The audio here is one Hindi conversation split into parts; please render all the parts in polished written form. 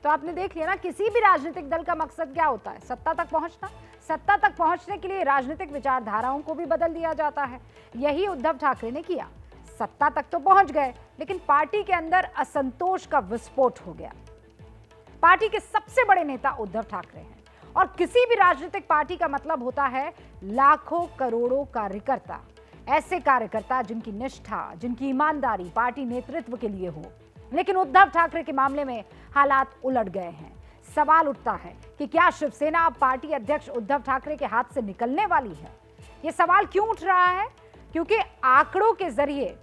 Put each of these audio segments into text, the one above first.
तो आपने देख लिया ना, किसी भी राजनीतिक दल का मकसद क्या होता है? सत्ता तक पहुंचना। सत्ता तक पहुंचने के लिए राजनीतिक विचारधाराओं को भी बदल दिया जाता है। यही उद्धव ठाकरे ने किया। सत्ता तक तो पहुंच गए, लेकिन पार्टी के अंदर असंतोष का विस्फोट हो गया। पार्टी के सबसे बड़े नेता उद्धव ठाकरे हैं, और किसी भी राजनीतिक पार्टी का मतलब होता है लाखों करोड़ों कार्यकर्ता। ऐसे कार्यकर्ता जिनकी निष्ठा, जिनकी ईमानदारी पार्टी नेतृत्व के लिए हो। लेकिन उद्धव ठाकरे के मामले में हालात उलट गए हैं। सवाल उठता है कि क्या शिवसेना अब पार्टी अध्यक्ष उद्धव ठाकरे के हाथ से निकलने वाली है? यह सवाल क्यों उठ रहा है? क्योंकि आंकड़ों के जरिए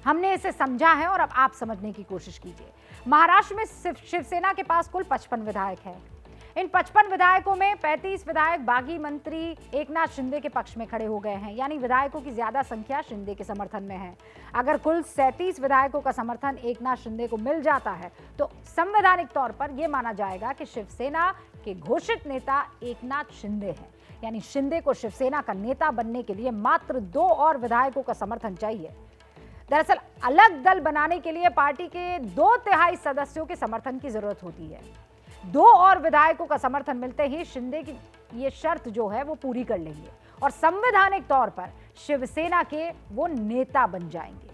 हमने इसे समझा है, और अब आप समझने की कोशिश कीजिए। महाराष्ट्र में शिवसेना के पास कुल 55 विधायक हैं। इन 55 विधायकों में 35 विधायक बागी मंत्री एकनाथ शिंदे के पक्ष में खड़े हो गए हैं, यानी विधायकों की ज्यादा संख्या शिंदे के समर्थन में है। अगर कुल 37 विधायकों का समर्थन एकनाथ शिंदे को मिल जाता है, तो संवैधानिक तौर पर यह माना जाएगा कि शिवसेना के घोषित नेता एकनाथ शिंदे हैं। यानी शिंदे को शिवसेना का नेता बनने के लिए मात्र 2 और विधायकों का समर्थन चाहिए। दरअसल अलग दल बनाने के लिए पार्टी के 2/3 सदस्यों के समर्थन की जरूरत होती है। 2 और विधायकों का समर्थन मिलते ही शिंदे की ये शर्त जो है वो पूरी कर लेंगे, और संवैधानिक तौर पर शिवसेना के वो नेता बन जाएंगे।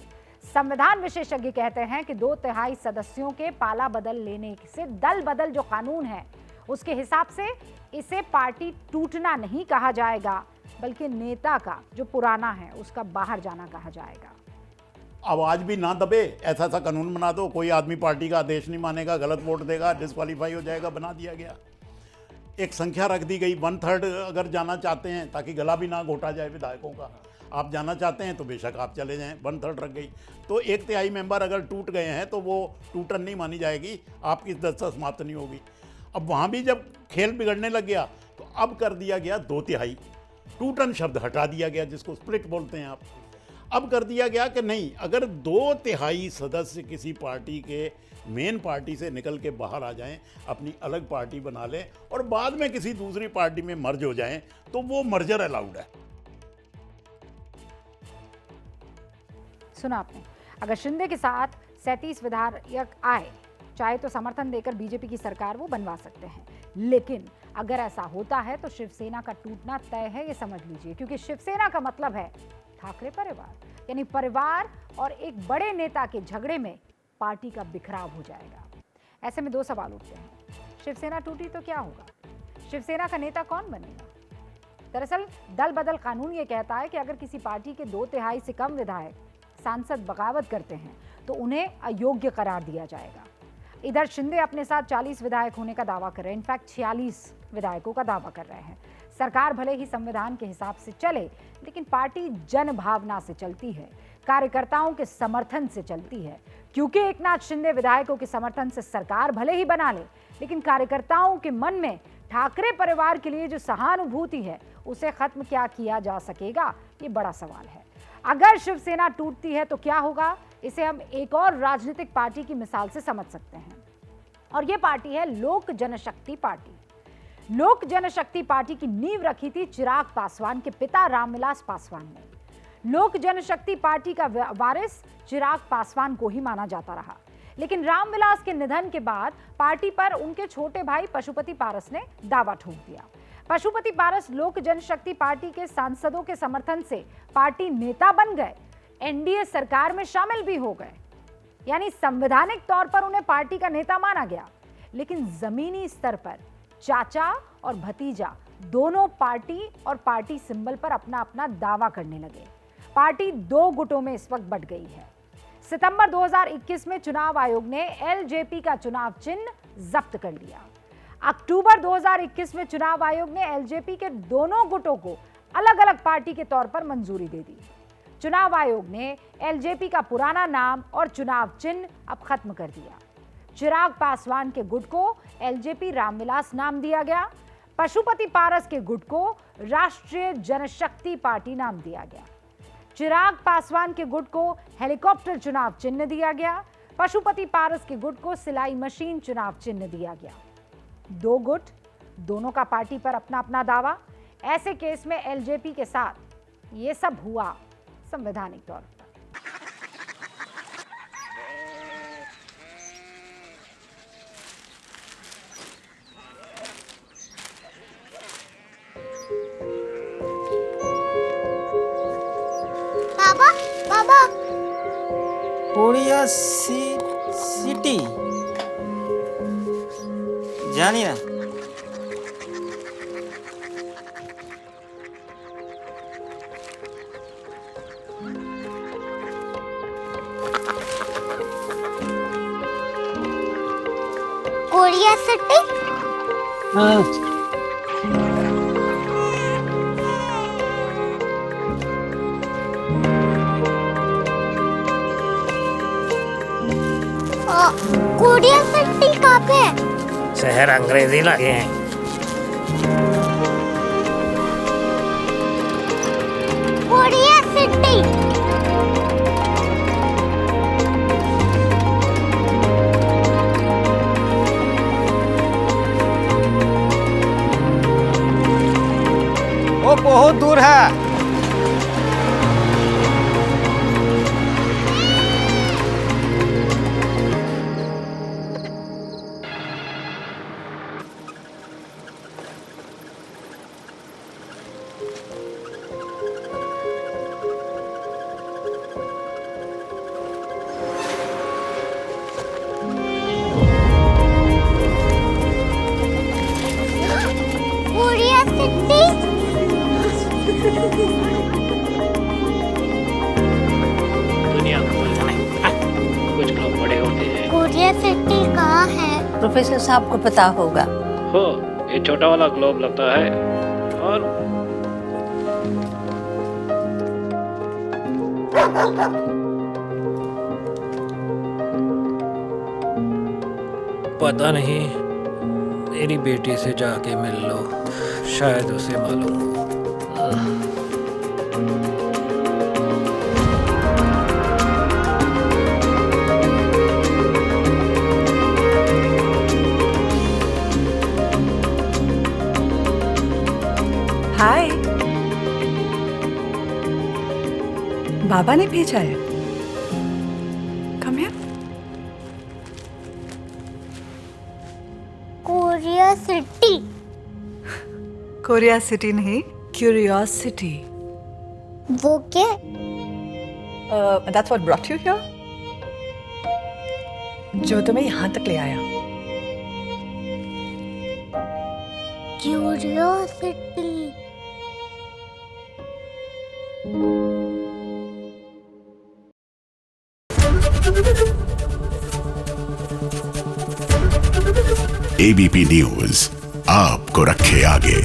संविधान विशेषज्ञ कहते हैं कि 2/3 सदस्यों के पाला बदल लेने से दल बदल जो कानून है उसके हिसाब से इसे पार्टी टूटना नहीं कहा जाएगा, बल्कि नेता का जो पुराना है उसका बाहर जाना कहा जाएगा। आवाज भी ना दबे, ऐसा सा कानून बना दो, कोई आदमी पार्टी का आदेश नहीं मानेगा, गलत वोट देगा, डिस्क्वालीफाई हो जाएगा, बना दिया गया। एक संख्या रख दी गई, 1/3 अगर जाना चाहते हैं ताकि गला भी ना घोटा जाए विधायकों का। आप जाना चाहते हैं तो बेशक आप चले जाएं, 1/3 रख गई। तो 1/3 मेंबर अगर टूट गए हैं तो वो टूटन नहीं मानी जाएगी, आपकी दस्ता समाप्त नहीं होगी। अब वहाँ भी जब खेल बिगड़ने लग गया तो अब कर दिया गया 2/3। टूटन शब्द हटा दिया गया, जिसको स्प्लिट बोलते हैं आप। अब कर दिया गया कि नहीं, अगर 2/3 सदस्य किसी पार्टी के मेन पार्टी से निकल के बाहर आ जाएं, अपनी अलग पार्टी बना लें और बाद में किसी दूसरी पार्टी में मर्ज हो जाएं, तो वो मर्जर अलाउड है। सुना आपने। अगर शिंदे के साथ 37 विधायक आए, चाहे तो समर्थन देकर बीजेपी की सरकार वो बनवा सकते हैं। लेकिन अगर ऐसा होता है तो शिवसेना का टूटना तय है, ये समझ लीजिए। क्योंकि शिवसेना का मतलब है ठाकरे परिवार, यानी परिवार और एक बड़े नेता के झगड़े में पार्टी का बिखराव हो जाएगा। ऐसे में 2 सवाल उठते हैं। शिवसेना टूटी तो क्या होगा? शिवसेना का नेता कौन बनेगा? दरअसल दल बदल कानून ये कहता है कि अगर किसी पार्टी के 2/3 से कम विधायक सांसद बगावत करते हैं तो उन्हें अयोग्य करार दिया जाएगा। इधर शिंदे अपने साथ 40 विधायक होने का दावा कर रहे हैं, इनफैक्ट 46 विधायकों का दावा कर रहे हैं। सरकार भले ही संविधान के हिसाब से चले, लेकिन पार्टी जन भावना से चलती है, कार्यकर्ताओं के समर्थन से चलती है। क्योंकि एकनाथ शिंदे विधायकों के समर्थन से सरकार भले ही बना ले, लेकिन कार्यकर्ताओं के मन में ठाकरे परिवार के लिए जो सहानुभूति है उसे खत्म क्या किया जा सकेगा, ये बड़ा सवाल है। अगर शिवसेना टूटती है तो क्या होगा, इसे हम एक और राजनीतिक पार्टी की मिसाल से समझ सकते हैं, और यह पार्टी है लोक जनशक्ति पार्टी। लोक जनशक्ति पार्टी की नींव रखी थी चिराग पासवान के पिता रामविलास पासवान ने। लोक जनशक्ति पार्टी का वारिस चिराग पासवान को ही माना जाता रहा, लेकिन रामविलास के निधन के बाद पार्टी पर उनके छोटे भाई पशुपति पारस ने दावा ठोक दिया। पशुपति पारस लोक जनशक्ति पार्टी के सांसदों के समर्थन से पार्टी नेता बन गए, एनडीए सरकार में शामिल भी हो गए, यानी संवैधानिक तौर पर उन्हें पार्टी का नेता माना गया। लेकिन जमीनी स्तर पर चाचा और भतीजा दोनों पार्टी और पार्टी सिंबल पर अपना अपना दावा करने लगे। पार्टी 2 गुटों में इस वक्त बंट गई है। सितंबर 2021 में चुनाव आयोग ने एलजेपी का चुनाव चिन्ह जब्त कर लिया। अक्टूबर 2021 में चुनाव आयोग ने एलजेपी के दोनों गुटों को अलग अलग पार्टी के तौर पर मंजूरी दे दी। चुनाव आयोग ने एलजेपी का पुराना नाम और चुनाव चिन्ह अब खत्म कर दिया। चिराग पासवान के गुट को एलजेपी रामविलास नाम दिया गया। पशुपति पारस के गुट को राष्ट्रीय जनशक्ति पार्टी नाम दिया गया। चिराग पासवान के गुट को हेलीकॉप्टर चुनाव चिन्ह दिया गया। पशुपति पारस के गुट को सिलाई मशीन चुनाव चिन्ह दिया गया। 2 गुट, दोनों का पार्टी पर अपना अपना दावा। ऐसे केस में एलजेपी के साथ ये सब हुआ संवैधानिक तौर पर। सिटी জানি না। Korea city. कोरिया सिटी कहाँ पे है? शहर अंग्रेजी लगे हैं। Korea city. वो बहुत दूर है। Korea city. दुनिया को बोलना नहीं, कुछ लोग बड़े होते हैं। कोरिया सिटी कहाँ है? प्रोफेसर साहब को पता होगा। हो, ये छोटा वाला ग्लोब लगता है और पता नहीं, मेरी बेटी से जाके मिल लो, शायद उसे मालूम हो। हाय, बाबा ने भेजा है। Come here. Korea city. Korea city नहीं, क्यूरियोसिटी। वो क्या? That's what brought you here. जो तुम्हें यहाँ तक ले आया। क्यूरियोसिटी। एबीपी न्यूज आपको रखे आगे।